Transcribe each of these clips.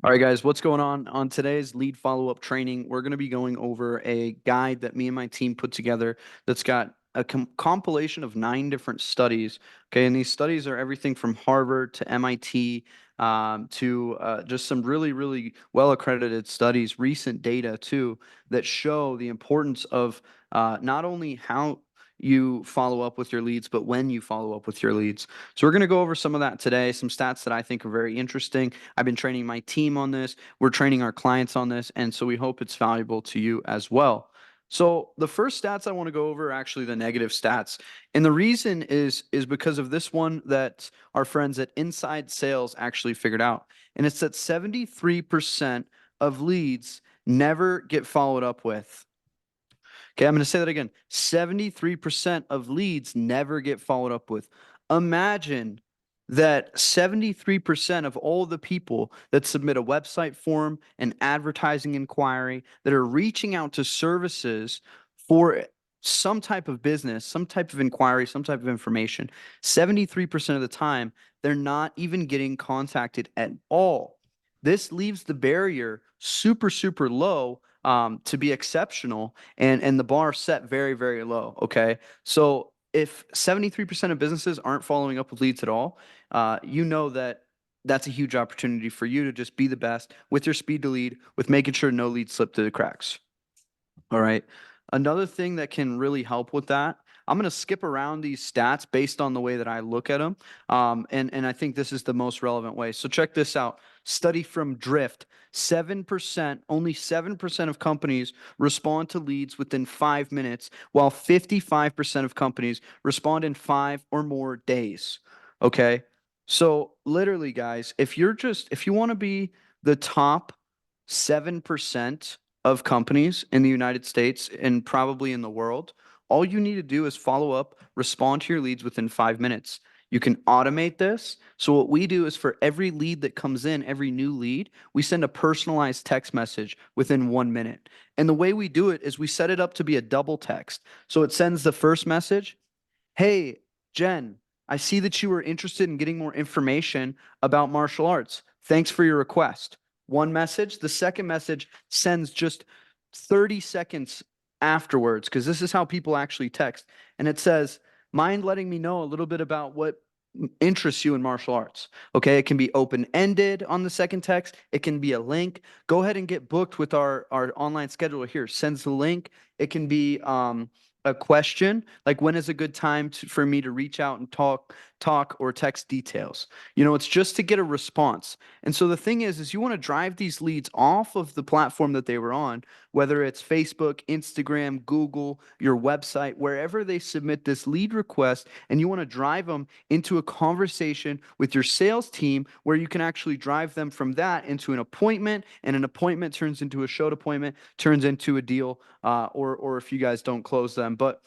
All right, guys, what's going on? On today's lead follow-up training, we're going to be going over a guide that me and my team put together that's got a compilation of 9 different studies. Okay, and these studies are everything from Harvard to MIT to just some really, really well-accredited studies, recent data too, that show the importance of not only how you follow up with your leads, but when you follow up with your leads. So we're going to go over some of that today, some stats that I think are very interesting. I've been training my team on this. We're training our clients on this. And so we hope it's valuable to you as well. So the first stats I want to go over are actually the negative stats. And the reason is because of this one that our friends at Inside Sales actually figured out. And it's that 73% of leads never get followed up with. Okay, I'm going to say that again. 73% of leads never get followed up with. Imagine that 73% of all the people that submit a website form, an advertising inquiry, that are reaching out to services for some type of business, some type of inquiry, some type of information, 73% of the time, they're not even getting contacted at all. This leaves the barrier super, super low to be exceptional and the bar set very, very low. Okay. So if 73% of businesses aren't following up with leads at all, you know that that's a huge opportunity for you to just be the best with your speed to lead, with making sure no leads slip through the cracks. All right. Another thing that can really help with that, I'm going to skip around these stats based on the way that I look at them. And I think this is the most relevant way. So check this out. Study from Drift. 7%, only 7% of companies respond to leads within 5 minutes, while 55% of companies respond in 5 or more days. Okay. So literally, guys, if you want to be the top 7% of companies in the United States and probably in the world, all you need to do is follow up, respond to your leads within 5 minutes. You can automate this. So what we do is for every lead that comes in, every new lead, we send a personalized text message within 1 minute. And the way we do it is we set it up to be a double text. So it sends the first message, "Hey, Jen, I see that you were interested in getting more information about martial arts. Thanks for your request." One message. The second message sends just 30 seconds afterwards, because this is how people actually text. And it says, "Mind letting me know a little bit about what interests you in martial arts?" Okay, it can be open-ended on the second text. It can be a link. Go ahead and get booked with our online scheduler here. Sends the link. It can be a question like, when is a good time for me to reach out and talk or text details. It's just to get a response. And so the thing is you want to drive these leads off of the platform that they were on, whether it's Facebook, Instagram, Google, your website, wherever they submit this lead request, and you want to drive them into a conversation with your sales team where you can actually drive them from that into an appointment, and an appointment turns into a showed appointment, turns into a deal, or if you guys don't close them. But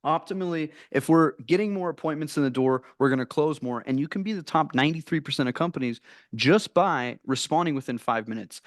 optimally, if we're getting more appointments in the door, we're going to close more. And you can be the top 93% of companies just by responding within 5 minutes.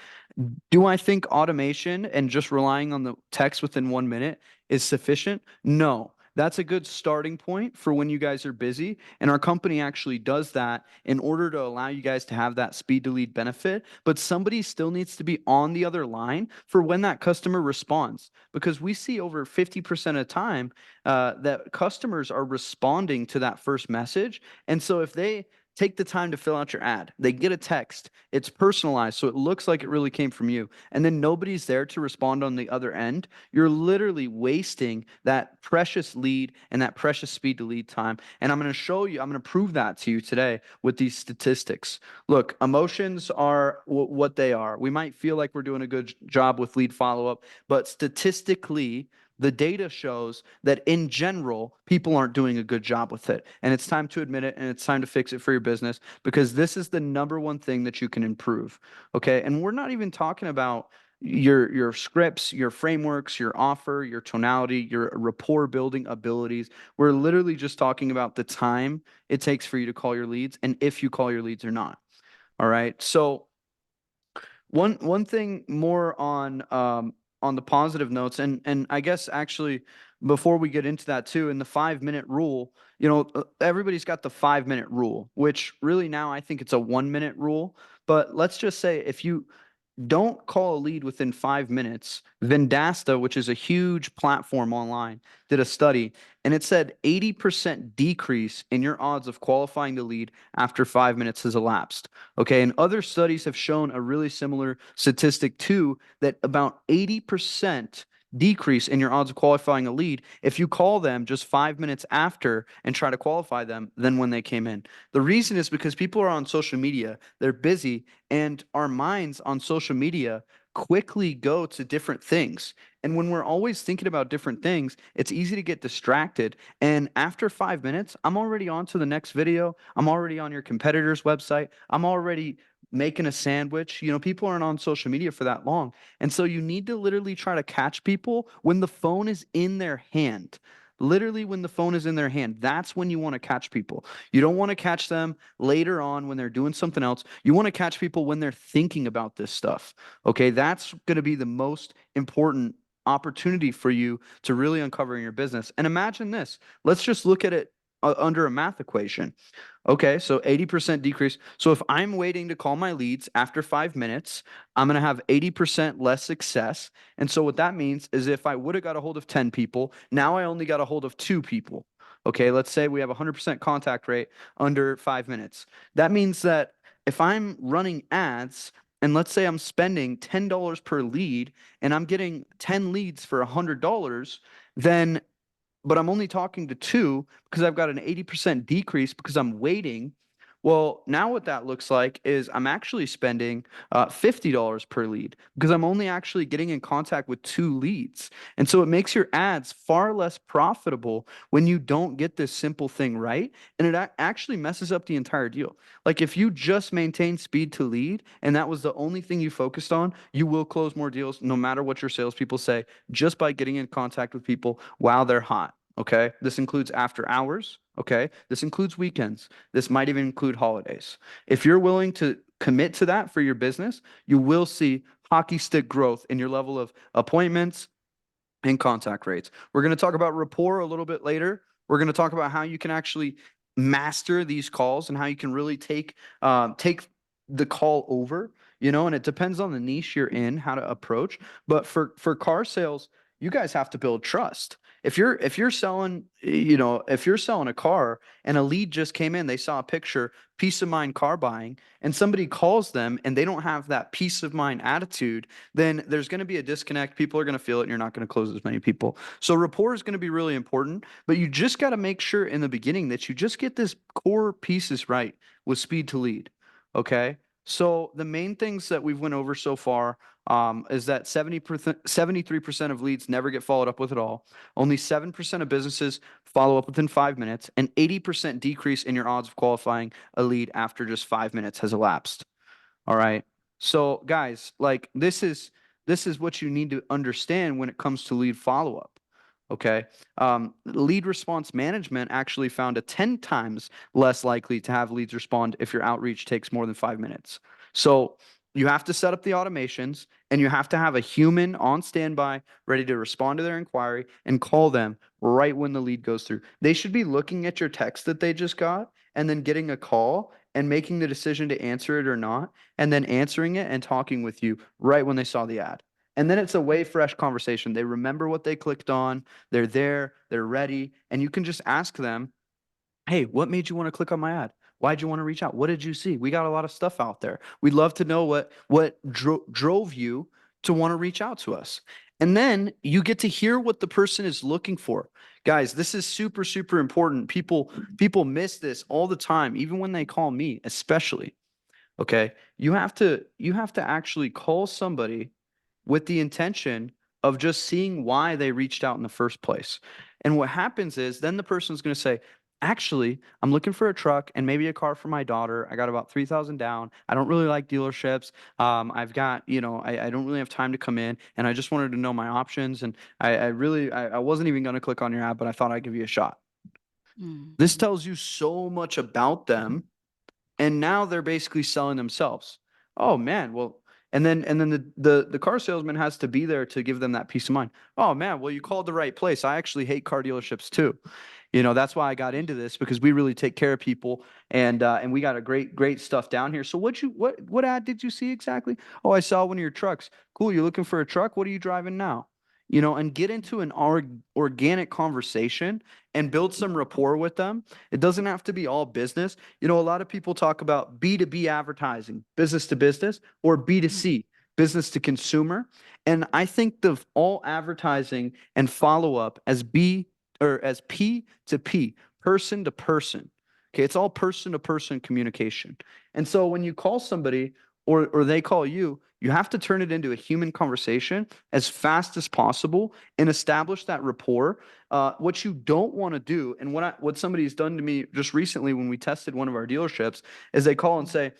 Do I think automation and just relying on the text within 1 minute is sufficient? No. That's a good starting point for when you guys are busy. And our company actually does that in order to allow you guys to have that speed to lead benefit. But somebody still needs to be on the other line for when that customer responds, because we see over 50% of the time that customers are responding to that first message. And so if they take the time to fill out your ad, they get a text, it's personalized, so it looks like it really came from you, and then nobody's there to respond on the other end, you're literally wasting that precious lead and that precious speed to lead time. And I'm going to prove that to you today with these statistics. Look, emotions are what they are. We might feel like we're doing a good job with lead follow up, but statistically, the data shows that in general, people aren't doing a good job with it. And it's time to admit it, and it's time to fix it for your business, because this is the number one thing that you can improve. Okay. And we're not even talking about your scripts, your frameworks, your offer, your tonality, your rapport building abilities. We're literally just talking about the time it takes for you to call your leads, and if you call your leads or not. All right. So one thing more on the positive notes, and I guess actually before we get into that too, in the 5 minute rule, everybody's got the 5 minute rule, which really now I think it's a 1 minute rule. But let's just say if you don't call a lead within 5 minutes. Vendasta, which is a huge platform online, did a study and it said 80% decrease in your odds of qualifying the lead after 5 minutes has elapsed. Okay. And other studies have shown a really similar statistic too, that about 80% decrease in your odds of qualifying a lead if you call them just 5 minutes after and try to qualify them than when they came in. The reason is because people are on social media, they're busy, and our minds on social media quickly go to different things. And when we're always thinking about different things, it's easy to get distracted. And after 5 minutes, I'm already on to the next video. I'm already on your competitor's website. I'm already making a sandwich. People aren't on social media for that long. And so you need to literally try to catch people when the phone is in their hand. Literally, when the phone is in their hand, that's when you want to catch people. You don't want to catch them later on when they're doing something else. You want to catch people when they're thinking about this stuff. Okay, that's going to be the most important opportunity for you to really uncover in your business. And imagine this. Let's just look at it under a math equation. Okay, so 80% decrease. So if I'm waiting to call my leads after 5 minutes, I'm going to have 80% less success. And so what that means is if I would have got a hold of 10 people, now I only got a hold of 2 people. Okay, let's say we have a 100% contact rate under 5 minutes. That means that if I'm running ads, and let's say I'm spending $10 per lead and I'm getting 10 leads for $100, then but I'm only talking to two because I've got an 80% decrease because I'm waiting. Well, now what that looks like is I'm actually spending $50 per lead because I'm only actually getting in contact with 2 leads. And so it makes your ads far less profitable when you don't get this simple thing right. And it actually messes up the entire deal. Like if you just maintain speed to lead and that was the only thing you focused on, you will close more deals no matter what your salespeople say, just by getting in contact with people while they're hot. Okay. This includes after hours. Okay. This includes weekends. This might even include holidays. If you're willing to commit to that for your business, you will see hockey stick growth in your level of appointments and contact rates. We're going to talk about rapport a little bit later. We're going to talk about how you can actually master these calls and how you can really take the call over, and it depends on the niche you're in, how to approach. But for car sales, you guys have to build trust. If you're selling, if you're selling a car and a lead just came in, they saw a picture, peace of mind car buying, and somebody calls them and they don't have that peace of mind attitude, then there's going to be a disconnect. People are going to feel it and you're not going to close as many people. So rapport is going to be really important, but you just got to make sure in the beginning that you just get this core pieces right with speed to lead. Okay. So the main things that we've went over so far is that 73% of leads never get followed up with at all. Only 7% of businesses follow up within 5 minutes, and 80% decrease in your odds of qualifying a lead after just 5 minutes has elapsed. All right. So guys, like this is what you need to understand when it comes to lead follow up. Okay. Lead response management actually found a 10 times less likely to have leads respond if your outreach takes more than 5 minutes. So you have to set up the automations and you have to have a human on standby ready to respond to their inquiry and call them right when the lead goes through. They should be looking at your text that they just got and then getting a call and making the decision to answer it or not, and then answering it and talking with you right when they saw the ad. And then it's a way fresh conversation. They remember what they clicked on, they're there, they're ready, and you can just ask them, hey, what made you want to click on my ad? Why'd you want to reach out? What did you see? We got a lot of stuff out there. We'd love to know what drove you to want to reach out to us. And then you get to hear what the person is looking for. Guys, this is super, super important. People miss this all the time, even when they call me, especially. Okay. You have to actually call somebody with the intention of just seeing why they reached out in the first place. And what happens is then the person's going to say, actually, I'm looking for a truck and maybe a car for my daughter. I got about 3,000 down. I don't really like dealerships. I've got, I don't really have time to come in and I just wanted to know my options. And I wasn't even going to click on your app, but I thought I'd give you a shot. Mm. This tells you so much about them, and now they're basically selling themselves. Oh man, well, And then the car salesman has to be there to give them that peace of mind. Oh man, well you called the right place. I actually hate car dealerships too. That's why I got into this because we really take care of people and we got a great stuff down here. So what ad did you see exactly? Oh, I saw one of your trucks. Cool, you're looking for a truck? What are you driving now? And get into an organic conversation and build some rapport with them. It doesn't have to be all business. A lot of people talk about B2B advertising, business to business, or B2C, business to consumer. And I think of all advertising and follow up as B or as P to P, person to person. Okay, it's all person to person communication. And so when you call somebody or they call you, you have to turn it into a human conversation as fast as possible and establish that rapport. What you don't want to do, and what somebody's done to me just recently when we tested one of our dealerships, is they call and say,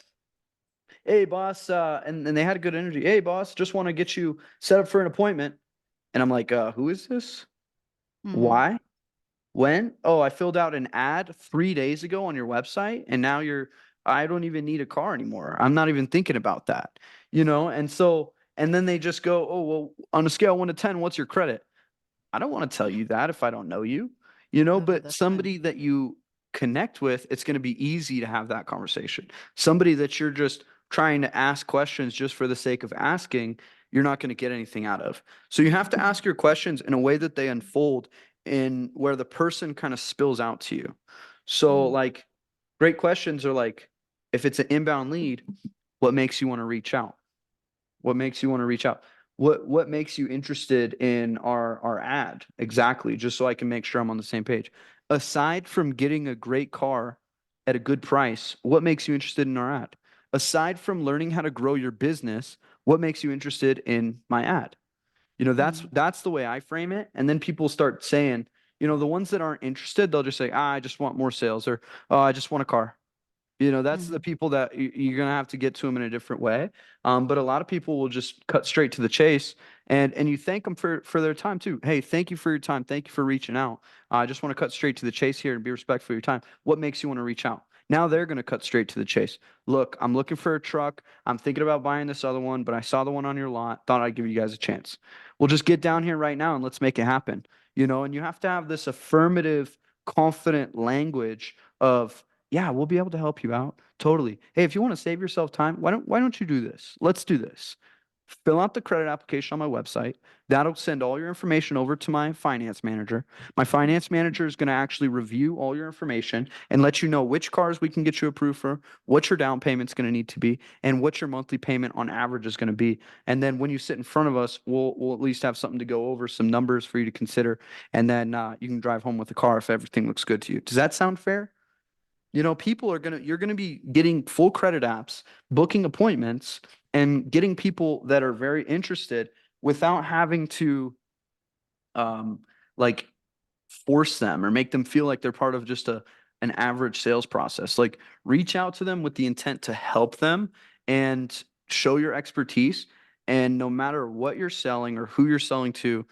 "Hey, boss," and they had a good energy. "Hey, boss, just want to get you set up for an appointment." And I'm like, "Who is this? Mm-hmm. Why? When? Oh, I filled out an ad 3 days ago on your website, and now I don't even need a car anymore. I'm not even thinking about that." And then they just go, "Oh, well, on a scale of 1 to 10, what's your credit?" I don't want to tell you that if I don't know you, No, but that's right. somebody that you connect with, it's going to be easy to have that conversation. Somebody that you're just trying to ask questions just for the sake of asking, you're not going to get anything out of. So you have to ask your questions in a way that they unfold in where the person kind of spills out to you. So, Mm-hmm. like, great questions are like, if it's an inbound lead, what makes you want to reach out? What makes you want to reach out? What makes you interested in our ad exactly? Just so I can make sure I'm on the same page. Aside from getting a great car at a good price, what makes you interested in our ad? Aside from learning how to grow your business, what makes you interested in my ad? Mm-hmm. That's the way I frame it. And then people start saying, the ones that aren't interested, they'll just say, I just want more sales, or oh, I just want a car. That's the Mm-hmm. people that you're gonna have to get to them in a different way. But a lot of people will just cut straight to the chase, and you thank them for their time too. Hey, thank you for your time. Thank you for reaching out. I just want to cut straight to the chase here and be respectful of your time. What makes you want to reach out? Now they're gonna cut straight to the chase. Look, I'm looking for a truck. I'm thinking about buying this other one, but I saw the one on your lot. Thought I'd give you guys a chance. We'll just get down here right now and let's make it happen. And you have to have this affirmative, confident language of yeah, we'll be able to help you out. Totally. Hey, if you want to save yourself time, why don't you do this? Let's do this. Fill out the credit application on my website. That'll send all your information over to my finance manager. My finance manager is going to actually review all your information and let you know which cars we can get you approved for, what your down payment's going to need to be, and what your monthly payment on average is going to be. And then when you sit in front of us, we'll at least have something to go over, some numbers for you to consider, and then you can drive home with the car if everything looks good to you. Does that sound fair? You're gonna be getting full credit apps, booking appointments, and getting people that are very interested without having to um like force them or make them feel like they're part of just an average sales process. Like reach out to them with the intent to help them and show your expertise. And no matter what you're selling or who you're selling to,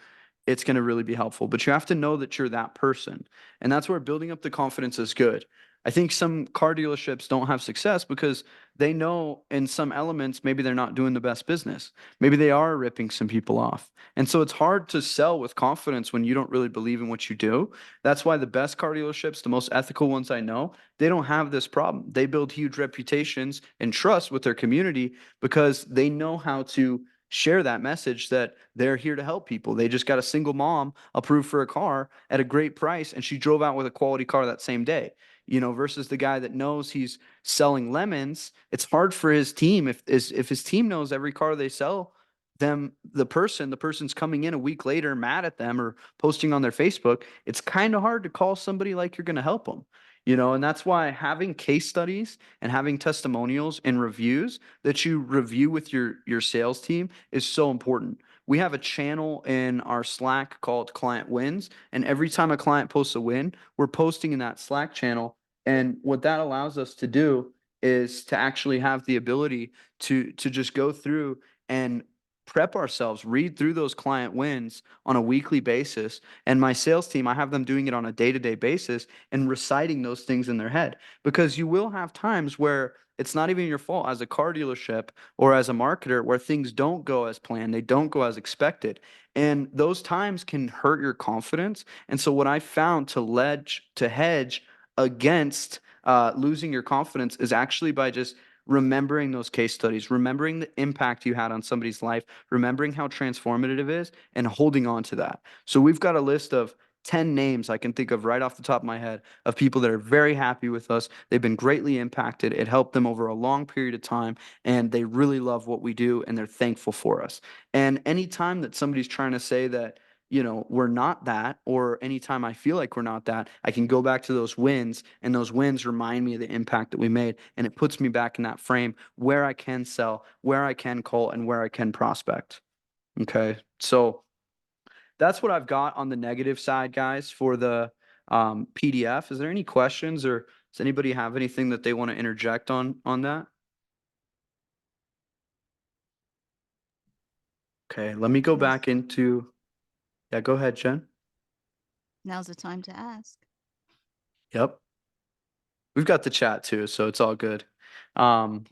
it's going to really be helpful. But you have to know that you're that person. And that's where building up the confidence is good. I think some car dealerships don't have success because they know in some elements maybe they're not doing the best business. Maybe they are ripping some people off. And so it's hard to sell with confidence when you don't really believe in what you do. That's why the best car dealerships, the most ethical ones I know, they don't have this problem. They build huge reputations and trust with their community because they know how to share that message that they're here to help people. They just got a single mom approved for a car at a great price and she drove out with a quality car that same day. Versus the guy that knows he's selling lemons, it's hard for his team if his team knows every car they sell them the person's coming in a week later mad at them or posting on their Facebook, it's kind of hard to call somebody like you're going to help them. And that's why having case studies and having testimonials and reviews that you review with your sales team is so important. We have a channel in our Slack called Client Wins, and every time a client posts a win, we're posting in that Slack channel. And what that allows us to do is to actually have the ability to just go through and prep ourselves, read through those client wins on a weekly basis. And my sales team, I have them doing it on a day to day basis and reciting those things in their head because you will have times where it's not even your fault as a car dealership or as a marketer where things don't go as planned, they don't go as expected. And those times can hurt your confidence. And so what I found to hedge against losing your confidence is actually by just remembering those case studies, remembering the impact you had on somebody's life, remembering how transformative it is, and holding on to that. So we've got a list of 10 names I can think of right off the top of my head of people that are very happy with us. They've been greatly impacted. It helped them over a long period of time, and they really love what we do, and they're thankful for us. And anytime that somebody's trying to say that, we're not that, or anytime I feel like we're not that, I can go back to those wins, and those wins remind me of the impact that we made, and it puts me back in that frame where I can sell, where I can call, and where I can prospect. Okay. So that's what I've got on the negative side, guys, for the PDF. Is there any questions, or does anybody have anything that they want to interject on that? Okay, let me go Yes. back into, yeah, go ahead, Jen. Now's the time to ask. Yep. We've got the chat too, so it's all good. Um, Okay.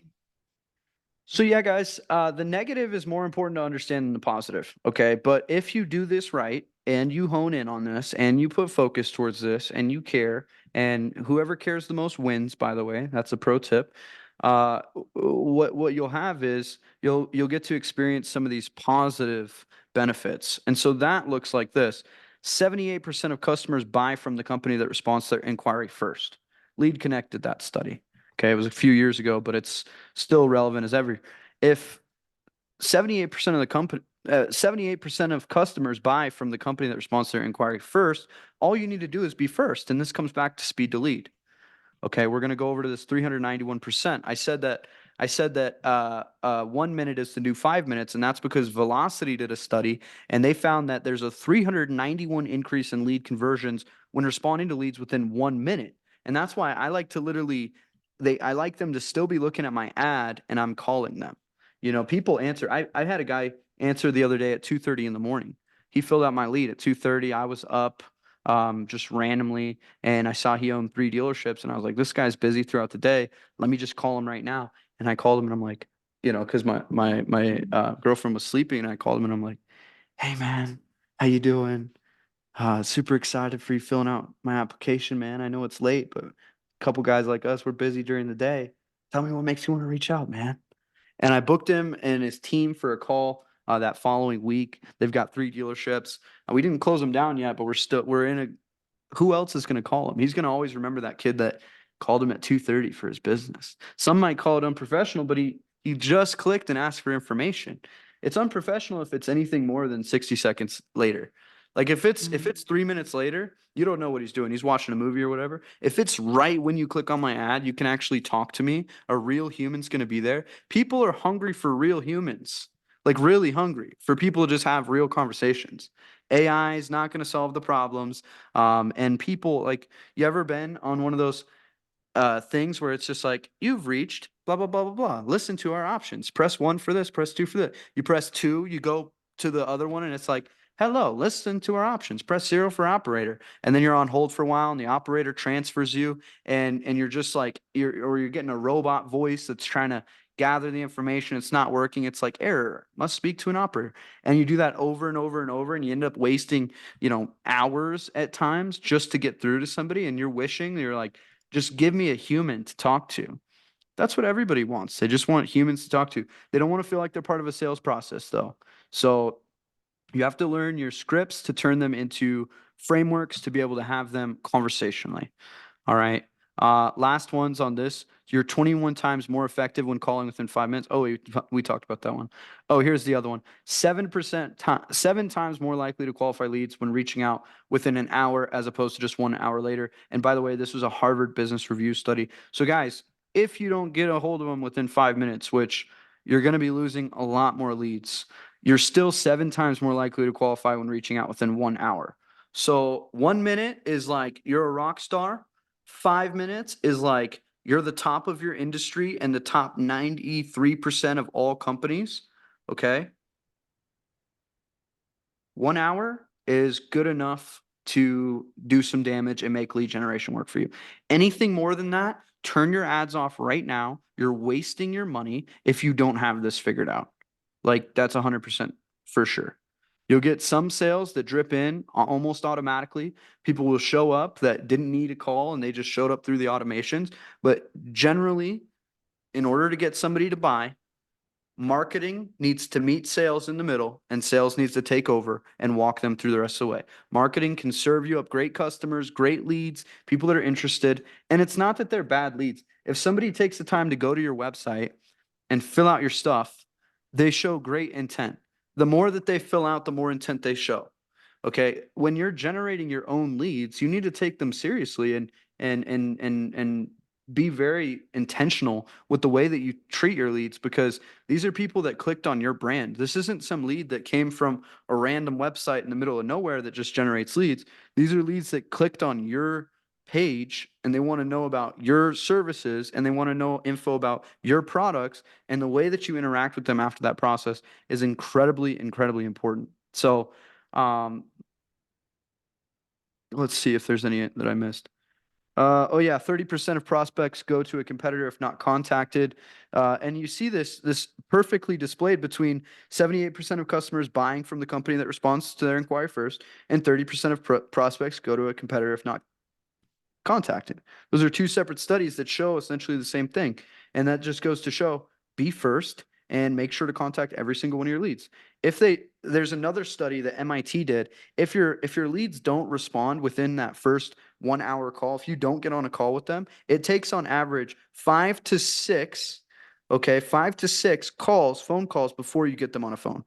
So yeah, guys, the negative is more important to understand than the positive. Okay, but if you do this right and you hone in on this and you put focus towards this and you care, and whoever cares the most wins. By the way, that's a pro tip. What you'll have is you'll get to experience some of these positive benefits, and so that looks like this: 78% of customers buy from the company that responds to their inquiry first. Lead Connected that study. Okay, it was a few years ago, but it's still relevant as ever. If 78% of the company, 78% of customers buy from the company that responds to their inquiry first, all you need to do is be first. And this comes back to speed to lead. Okay, we're going to go over to this 391%. I said that 1 minute is the new 5 minutes, and that's because Velocity did a study, and they found that there's a 391 increase in lead conversions when responding to leads within 1 minute. And that's why I like to literally, I like them to still be looking at my ad, and I'm calling them. People answer. I had a guy answer the other day at 2:30 in the morning. He filled out my lead at 2:30. I was up just randomly, and I saw he owned 3 dealerships, and I was like, this guy's busy throughout the day. Let me just call him right now. And I called him, and I'm like, because my girlfriend was sleeping, and I called him, and I'm like, hey man, how you doing? Super excited for you filling out my application, man. I know it's late, but a couple guys like us, we're busy during the day. Tell me what makes you want to reach out, man. And I booked him and his team for a call that following week. They've got 3 dealerships. We didn't close them down yet, but we're in a who else is going to call him? He's going to always remember that kid that called him at 2:30 for his business. Some might call it unprofessional, but he just clicked and asked for information. It's unprofessional if it's anything more than 60 seconds later. Like if Mm. it's 3 minutes later, you don't know what he's doing. He's watching a movie or whatever. If it's right when you click on my ad, you can actually talk to me. A real human's going to be there. People are hungry for real humans. Like really hungry for people to just have real conversations. AI is not going to solve the problems. And people like, you ever been on one of those things where it's just like, you've reached blah, blah, blah, blah, blah. Listen to our options. Press 1 for this, press 2 for that. You press 2, you go to the other one, and it's like, hello, listen to our options. Press 0 for operator. And then you're on hold for a while, and the operator transfers you, and you're just like, you're getting a robot voice that's trying to gather the information. It's not working. It's like, error, must speak to an operator. And you do that over and over and over, and you end up wasting, hours at times just to get through to somebody. And you're like, just give me a human to talk to. That's what everybody wants. They just want humans to talk to. They don't want to feel like they're part of a sales process, though. So you have to learn your scripts to turn them into frameworks to be able to have them conversationally. All right. Last ones on this. You're 21 times more effective when calling within 5 minutes. Oh, we talked about that one. Oh, here's the other one. 7 times more likely to qualify leads when reaching out within an hour as opposed to just 1 hour later. And by the way, this was a Harvard Business Review study. So guys, if you don't get a hold of them within 5 minutes, which you're going to be losing a lot more leads, you're still 7 times more likely to qualify when reaching out within 1 hour. So 1 minute is like you're a rock star. 5 minutes is like you're the top of your industry and the top 93% of all companies. Okay. 1 hour is good enough to do some damage and make lead generation work for you. Anything more than that, turn your ads off right now. You're wasting your money if you don't have this figured out. Like that's 100% for sure. You'll get some sales that drip in almost automatically. People will show up that didn't need a call and they just showed up through the automations. But generally, in order to get somebody to buy, marketing needs to meet sales in the middle and sales needs to take over and walk them through the rest of the way. Marketing can serve you up great customers, great leads, people that are interested. And it's not that they're bad leads. If somebody takes the time to go to your website and fill out your stuff, they show great intent. The more that they fill out, the more intent they show. Okay. When you're generating your own leads, you need to take them seriously and be very intentional with the way that you treat your leads because these are people that clicked on your brand. This isn't some lead that came from a random website in the middle of nowhere that just generates leads. These are leads that clicked on your page and they want to know about your services and they want to know info about your products, and the way that you interact with them after that process is incredibly important. So um let's see if there's any that I missed. Oh yeah, 30% of prospects go to a competitor if not contacted. And you see this perfectly displayed between 78% of customers buying from the company that responds to their inquiry first, and 30% of prospects go to a competitor if not contacted. Those are two separate studies that show essentially the same thing. And that just goes to show be first and make sure to contact every single one of your leads. There's another study that MIT did. If your leads don't respond within that first 1 hour call, if you don't get on a call with them, it takes on average 5 to 6, okay, 5 to 6 calls, phone calls before you get them on a phone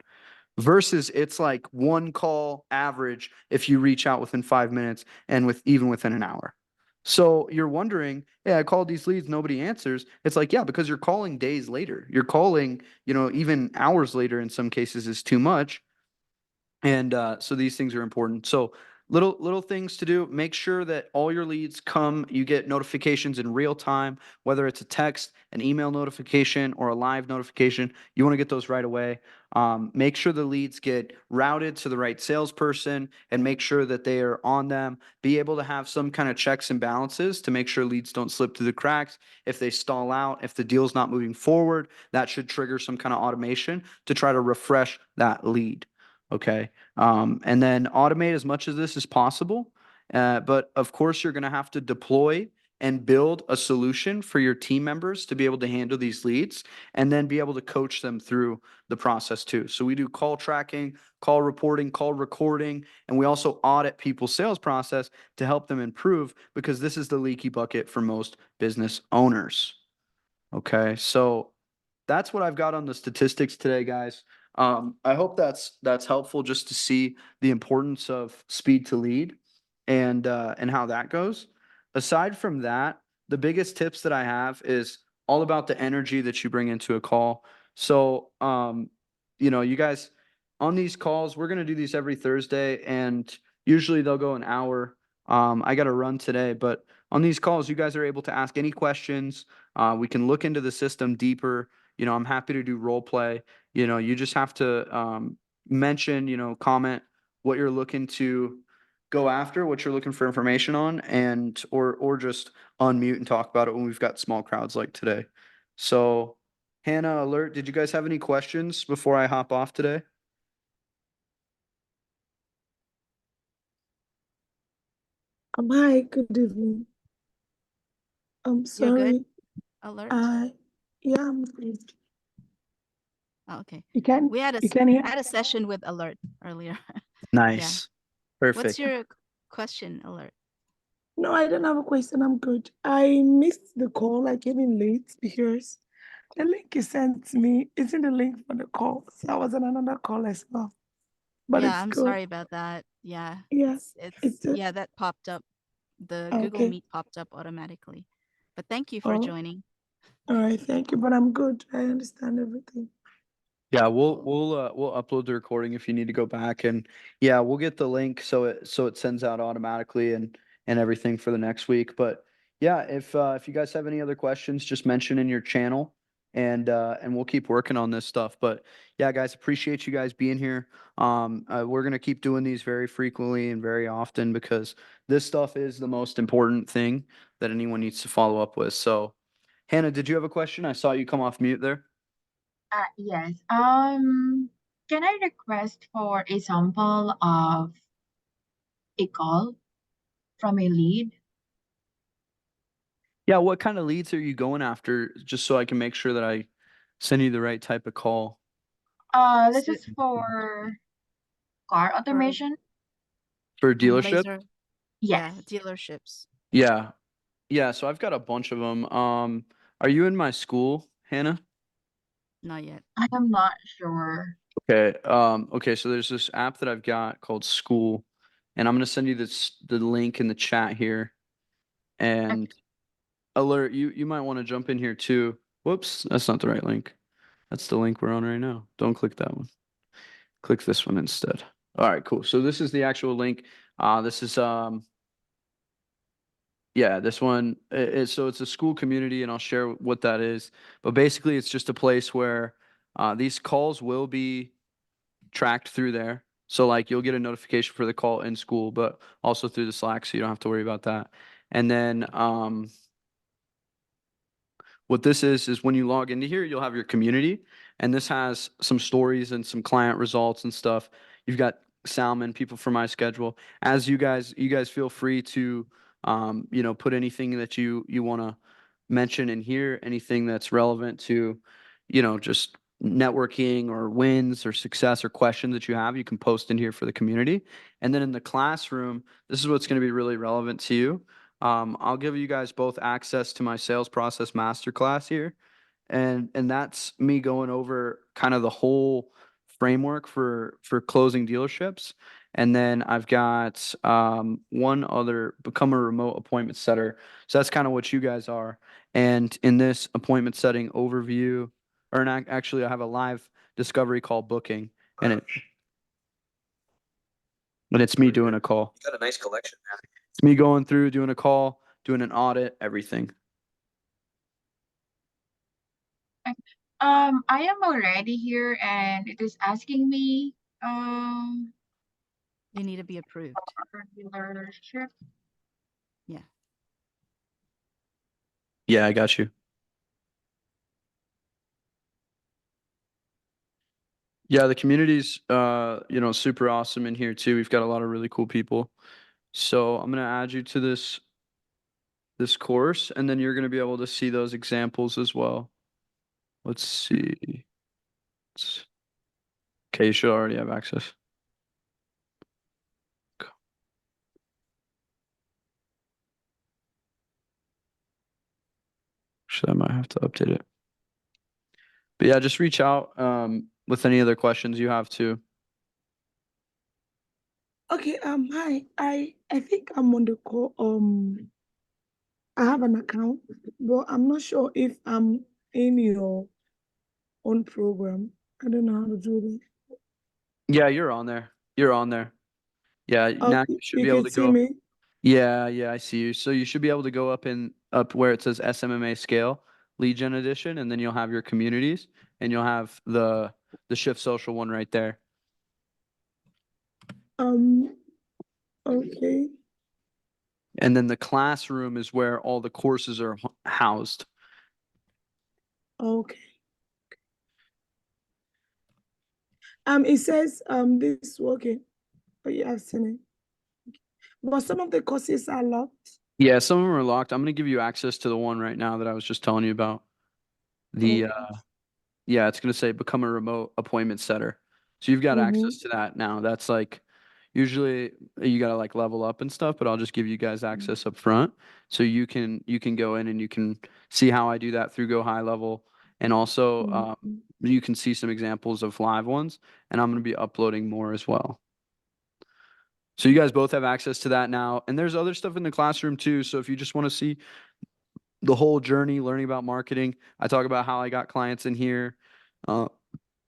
versus it's like one call average if you reach out within 5 minutes and even within an hour. So you're wondering, hey, I called these leads, nobody answers. It's like, yeah, because you're calling days later. You're calling, even hours later in some cases is too much. And so these things are important. So little things to do. Make sure that all your leads come. You get notifications in real time, whether it's a text, an email notification, or a live notification. You want to get those right away. Make sure the leads get routed to the right salesperson, and make sure that they are on them. Be able to have some kind of checks and balances to make sure leads don't slip through the cracks. If they stall out, if the deal's not moving forward, that should trigger some kind of automation to try to refresh that lead. Okay. And then automate as much of this as possible. But of course, you're going to have to deploy and build a solution for your team members to be able to handle these leads and then be able to coach them through the process too. So we do call tracking, call reporting, call recording, and we also audit people's sales process to help them improve because this is the leaky bucket for most business owners. Okay. So that's what I've got on the statistics today, guys. I hope that's helpful just to see the importance of speed to lead and how that goes. Aside from that, the biggest tips that I have is all about the energy that you bring into a call. So, you guys on these calls, we're gonna do these every Thursday, and usually they'll go an hour. I got to run today, but on these calls, you guys are able to ask any questions. We can look into the system deeper. I'm happy to do role play. You just have to mention, comment what you're looking to go after, what you're looking for information on, and or just unmute and talk about it when we've got small crowds like today. So, Hannah, Alert, did you guys have any questions before I hop off today? Hi, good evening. I'm You're good? sorry. Alert? I yeah, I'm good. Oh, okay. You can We you can hear? had a session with Alert earlier. Yeah. Nice. What's Perfect. your question, Alert? No, I don't have a question. I'm good. I missed the call. I came in late because the link you sent me isn't the link for the call. So I was on another call as well. But Yeah, it's I'm good. sorry about that. Yeah, Yeah, it's it's yeah, that popped up. The Google okay. Meet popped up automatically. But thank you for Oh, joining. all right. Thank you. But I'm good. I understand everything. Yeah, we'll upload the recording if you need to go back, and yeah, we'll get the link so it sends out automatically and everything for the next week. But yeah, if you guys have any other questions, just mention in your channel, and we'll keep working on this stuff. But yeah, guys, appreciate you guys being here. We're gonna keep doing these very frequently and very often because this stuff is the most important thing that anyone needs to follow up with. So, Hannah, did you have a question? I saw you come off mute there. Yes. Can I request for a sample of a call from a lead? Yeah, what kind of leads are you going after? Just so I can make sure that I send you the right type of call This So is for car for automation. for a dealership. laser, yeah, Yes, dealerships. Yeah, yeah. So I've got a bunch of them. Are you in my school, Hannah? Not yet. I am not sure. Okay. Okay. So there's this app that I've got called School, and I'm gonna send you the link in the chat here. Okay. And alert, you might want to jump in here too. Whoops, that's not the right link. That's the link we're on right now. Don't click that one. Click this one instead. All right, cool. So this is the actual link. This is yeah, this one is so it's a school community, and I'll share what that is. But basically, it's just a place where these calls will be tracked through there. So like you'll get a notification for the call in school, but also through the Slack, so you don't have to worry about that. And then what this is when you log into here, you'll have your community, and this has some stories and some client results and stuff. You've got Salmon, people for my schedule. As you guys feel free to, put anything that you want to mention in here, anything that's relevant to, just networking or wins or success or questions that you have, you can post in here for the community. And then in the classroom, this is what's going to be really relevant to you. I'll give you guys both access to my sales process masterclass here, and that's me going over kind of the whole framework for closing dealerships. And then I've got one other become a remote appointment setter. So that's kind of what you guys are. And in this appointment setting overview, actually, I have a live discovery call booking, and it's me doing a call. You got a nice collection, man. It's me going through, doing a call, doing an audit, everything. I am already here, and it is asking me You need to be approved. for dealership. Yeah. Yeah, I got you. Yeah, the community's super awesome in here too. We've got a lot of really cool people. So I'm gonna add you to this course, and then you're gonna be able to see those examples as well. Let's see. Okay, you should already have access. Actually, I might have to update it. But yeah, just reach out with any other questions you have too. Okay, hi. I think I'm on the call. I have an account, but I'm not sure if I'm in your own program. I don't know how to do this. Yeah, you're on there. You're on there. Yeah, Oh, now you should you be able can to see go. me. Yeah, yeah, I see you. So you should be able to go up where it says SMMA scale lead gen edition, and then you'll have your communities, and you'll have the Shift Social one right there. Um, okay. And then the classroom is where all the courses are housed. Okay. It says this okay. Oh, yeah, I've seen it. But some of the courses are locked. Yeah, some of them are locked. I'm gonna give you access to the one right now that I was just telling you about. The Okay. Yeah, it's gonna say become a remote appointment setter. So you've got Mm-hmm. access to that now. That's like usually you gotta like level up and stuff, but I'll just give you guys access up front. So you can go in and you can see how I do that through Go High Level. And also Mm-hmm. you can see some examples of live ones, and I'm gonna be uploading more as well. So you guys both have access to that now. And there's other stuff in the classroom too. So if you just want to see the whole journey, learning about marketing, I talk about how I got clients in here. Uh,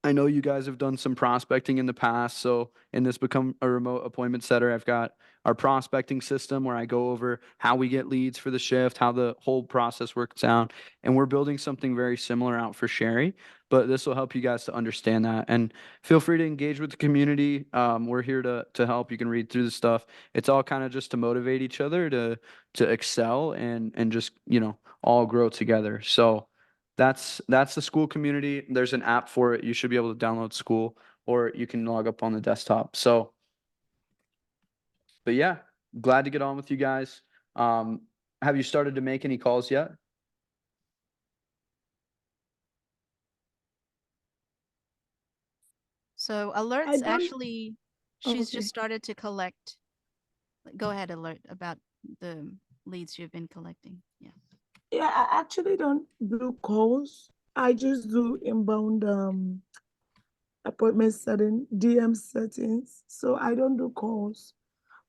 I know you guys have done some prospecting in the past, so in this Become a Remote Appointment Setter, I've got our prospecting system where I go over how we get leads for the shift, how the whole process works out, and we're building something very similar out for Sherry, but this will help you guys to understand that. And feel free to engage with the community. We're here to help. You can read through the stuff. It's all kind of just to motivate each other to excel and just, all grow together. So that's the School community. There's an app for it. You should be able to download School, or you can log up on the desktop. So, but yeah, glad to get on with you guys. Have you started to make any calls yet? So I alerts don't. actually, she's Okay. just started to collect. Go ahead, alert about the leads you've been collecting. Yeah. Yeah, I actually don't do calls. I just do inbound appointment setting, DM settings. So I don't do calls.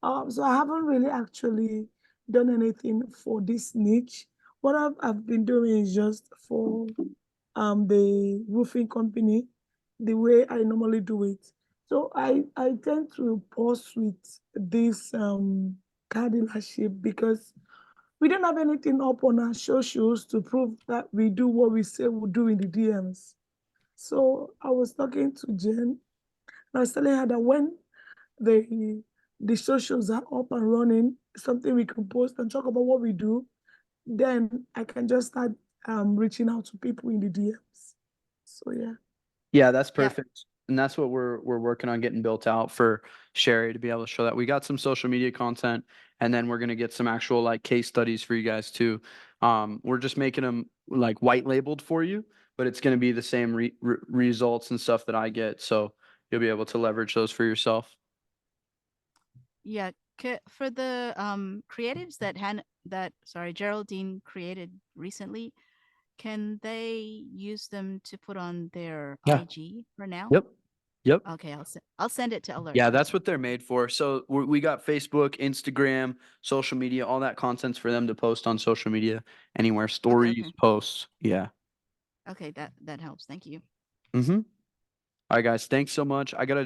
So I haven't really actually done anything for this niche. What I've been doing is just for the roofing company, the way I normally do it. So I tend to pause with this car dealership because we don't have anything up on our socials to prove that we do what we say we'll do in the DMs. So I was talking to Jen, and I was telling her that when the socials are up and running, something we can post and talk about what we do, then I can just start reaching out to people in the DMs. So yeah. Yeah, that's Yeah. perfect. And that's what we're working on getting built out for Sherry to be able to show that. We got some social media content, and then we're gonna get some actual like case studies for you guys too. We're just making them like white labeled for you, but it's gonna be the same results and stuff that I get. So you'll be able to leverage those for yourself. Yeah. For the creatives that Geraldine created recently, can they use them to put on their Yeah. IG for now? Yep. Yep. Okay, I'll send it to Yeah, alerts. that's what they're made for. So we got Facebook, Instagram, social media, all that content's for them to post on social media, anywhere, Okay, stories, okay. posts. Yeah. Okay, that helps. Thank you. Mm-hmm. All right, guys. Thanks so much. I gotta